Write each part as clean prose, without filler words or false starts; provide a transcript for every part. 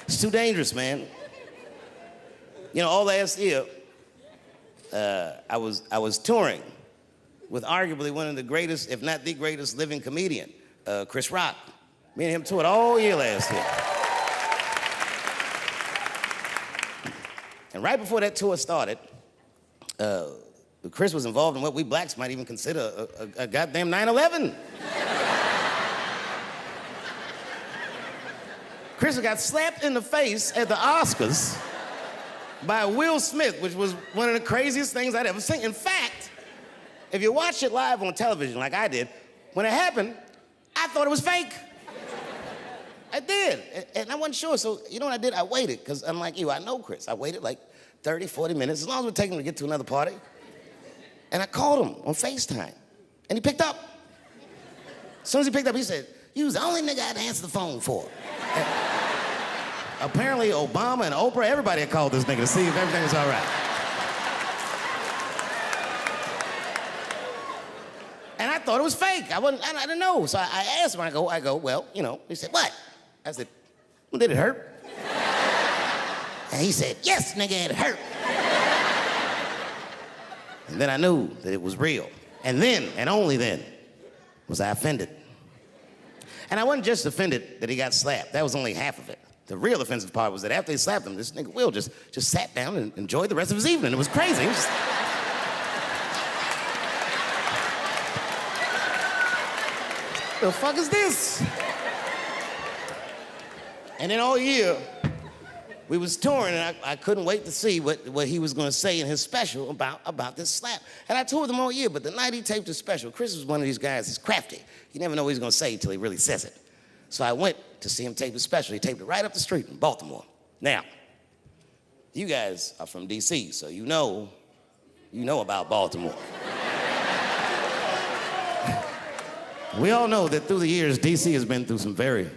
It's too dangerous, man. You know, all last year, I was touring with arguably one of the greatest, if not the greatest, living comedian, Chris Rock. Me and him toured all year last year. And right before that tour started, Chris was involved in what we blacks might even consider a goddamn 9/11. Chris got slapped in the face at the Oscars by Will Smith, which was one of the craziest things I'd ever seen. In fact, if you watch it live on television like I did, when it happened, I thought it was fake. I did, and I wasn't sure, so you know what I did? I waited, because unlike you, I know Chris. I waited like 30, 40 minutes, as long as it would take him to get to another party. And I called him on FaceTime, and he picked up. As soon as he picked up, he said, "You was the only nigga I had to answer the phone for." Apparently, Obama and Oprah, everybody had called this nigga to see if everything was all right. And I thought it was fake. I didn't know. So I asked him, I go, well, you know. He said, "What?" I said, "Well, did it hurt?" And he said, "Yes, nigga, it hurt." And then I knew that it was real. And then, and only then, was I offended. And I wasn't just offended that he got slapped. That was only half of it. The real offensive part was that after they slapped him, this nigga Will just sat down and enjoyed the rest of his evening. It was crazy. It was the fuck is this? And then all year, we was touring, and I couldn't wait to see what he was gonna say in his special about this slap. And I toured him all year, but the night he taped his special, Chris was one of these guys, he's crafty. You never know what he's gonna say until he really says it. So I went to see him tape his special. He taped it right up the street in Baltimore. Now, you guys are from DC, so you know about Baltimore. We all know that through the years, DC has been through some very,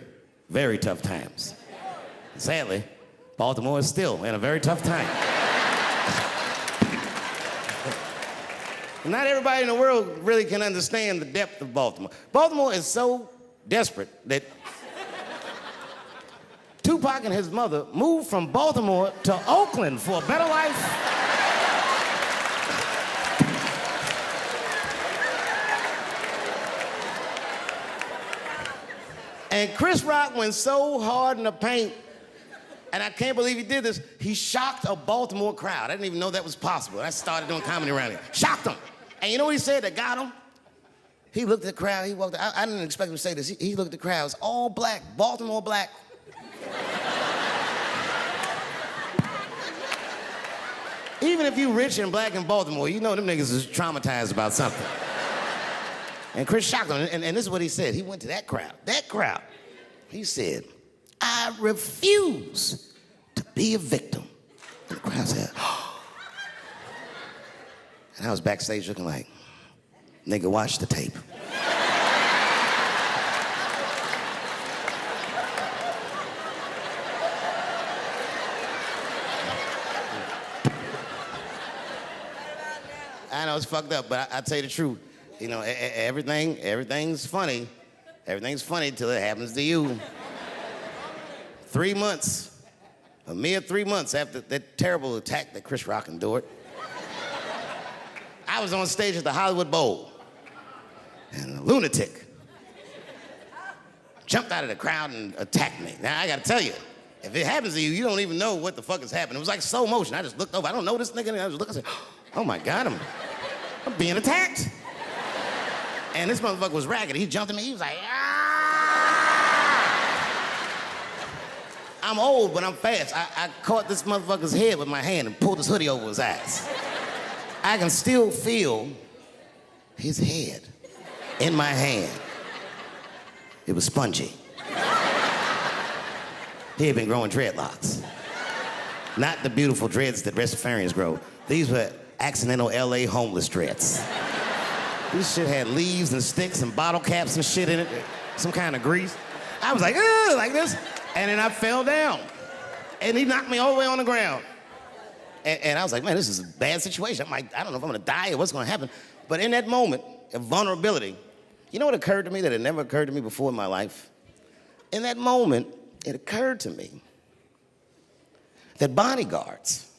very tough times. Sadly, Baltimore is still in a very tough time. Not everybody in the world really can understand the depth of Baltimore. Baltimore is so desperate that Tupac and his mother moved from Baltimore to Oakland for a better life. And Chris Rock went so hard in the paint, and I can't believe he did this, he shocked a Baltimore crowd. I didn't even know that was possible. I started doing comedy around here. Shocked them. And you know what he said that got him? He looked at the crowd, he walked out. I didn't expect him to say this. He looked at the crowd, it was all black, Baltimore black. Even if you rich and black in Baltimore, you know them niggas is traumatized about something. And Chris shocked him, and this is what he said. He went to that crowd. He said, "I refuse to be a victim." And the crowd said, "Oh." And I was backstage looking like, "Nigga, watch the tape." I know it's fucked up, but I tell you the truth. You know, everything's funny. Everything's funny till it happens to you. 3 months, a mere 3 months after that terrible attack that Chris Rock endured, I was on stage at the Hollywood Bowl, and a lunatic jumped out of the crowd and attacked me. Now, I gotta tell you, if it happens to you, you don't even know what the fuck is happening. It was like slow motion. I just looked over. I don't know this nigga. And I just looked and said, "Oh my God, I'm being attacked." And this motherfucker was ragged. He jumped at me. He was like, "Ah!" I'm old, but I'm fast. I caught this motherfucker's head with my hand and pulled his hoodie over his eyes. I can still feel his head in my hand. It was spongy. He had been growing dreadlocks. Not the beautiful dreads that Rastafarians grow. These were accidental LA homeless dreads. This shit had leaves and sticks and bottle caps and shit in it, some kind of grease. I was like, ugh, like this. And then I fell down. And he knocked me all the way on the ground. And I was like, man, this is a bad situation. I'm like, I don't know if I'm gonna die or what's gonna happen. But in that moment of vulnerability, you know what occurred to me that had never occurred to me before in my life? In that moment, it occurred to me that bodyguards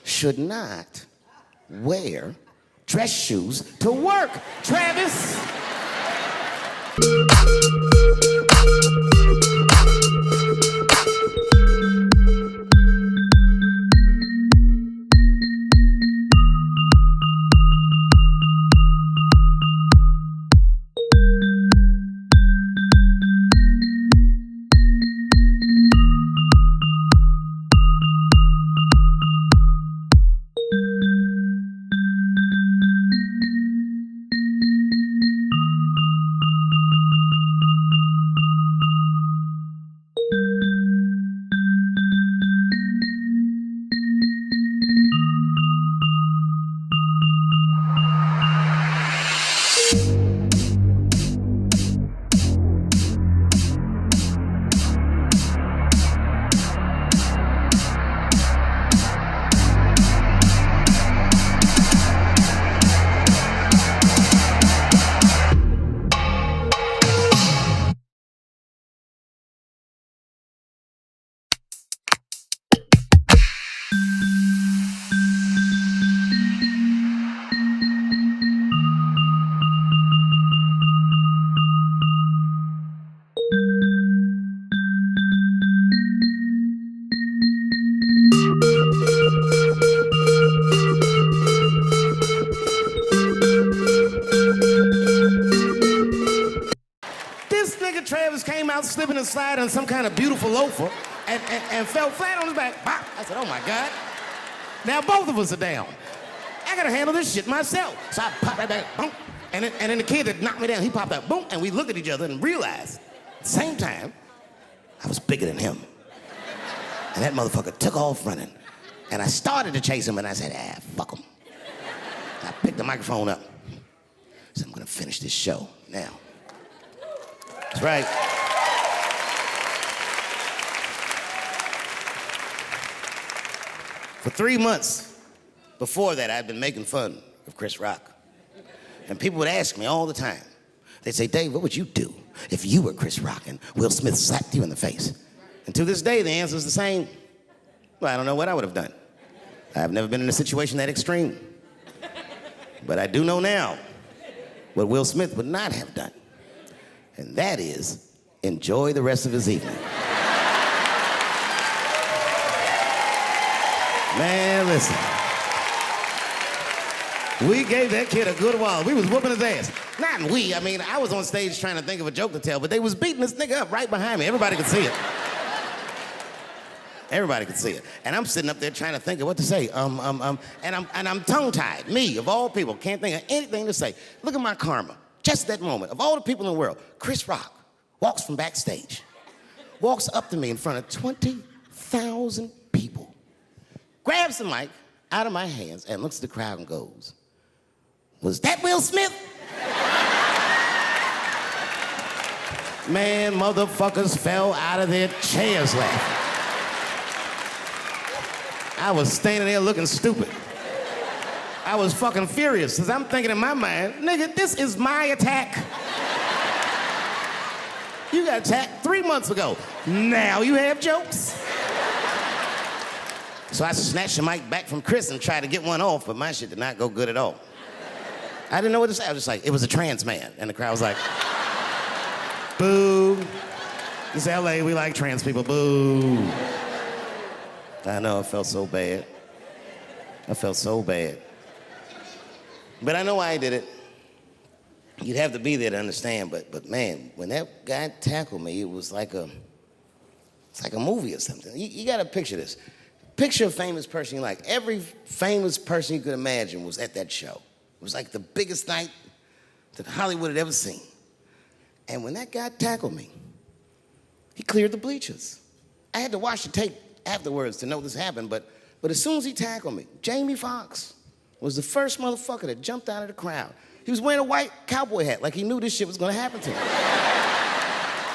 should not wear dress shoes to work. Travis. This nigga Travis came out slipping and sliding on some kind of beautiful loafer and fell flat on his back. Bop. I said, oh my God. Now both of us are down. I gotta handle this shit myself. So I popped that back, boom. And then the kid that knocked me down, he popped out, boom. And we looked at each other and realized, at the same time, I was bigger than him. And that motherfucker took off running. And I started to chase him and I said, fuck him. And I picked the microphone up. I said, I'm gonna finish this show now. That's right. For 3 months before that, I'd been making fun of Chris Rock. And people would ask me all the time. They'd say, Dave, what would you do if you were Chris Rock and Will Smith slapped you in the face? And to this day, the answer is the same. Well, I don't know what I would have done. I've never been in a situation that extreme. But I do know now what Will Smith would not have done. And that is enjoy the rest of his evening. Man, listen. We gave that kid a good while. We was whooping his ass. Not we, I mean, I was on stage trying to think of a joke to tell, but they was beating this nigga up right behind me. Everybody could see it. Everybody could see it. And I'm sitting up there trying to think of what to say. And I'm tongue-tied. Me, of all people, can't think of anything to say. Look at my karma. Just that moment, of all the people in the world, Chris Rock walks from backstage, walks up to me in front of 20,000 people, grabs the mic out of my hands and looks at the crowd and goes, was that Will Smith? Man, motherfuckers fell out of their chairs laughing. I was standing there looking stupid. I was fucking furious, because I'm thinking in my mind, nigga, this is my attack. You got attacked 3 months ago. Now you have jokes? So I snatched the mic back from Chris and tried to get one off, but my shit did not go good at all. I didn't know what to say. I was just like, it was a trans man. And the crowd was like, boo. This is LA, we like trans people, boo. I know, I felt so bad. I felt so bad. But I know why I did it. You'd have to be there to understand, but man, when that guy tackled me, it was like it's like a movie or something. You gotta picture this. Picture a famous person you like. Every famous person you could imagine was at that show. It was like the biggest night that Hollywood had ever seen. And when that guy tackled me, he cleared the bleachers. I had to watch the tape afterwards to know this happened, but as soon as he tackled me, Jamie Foxx was the first motherfucker that jumped out of the crowd. He was wearing a white cowboy hat like he knew this shit was gonna happen to him.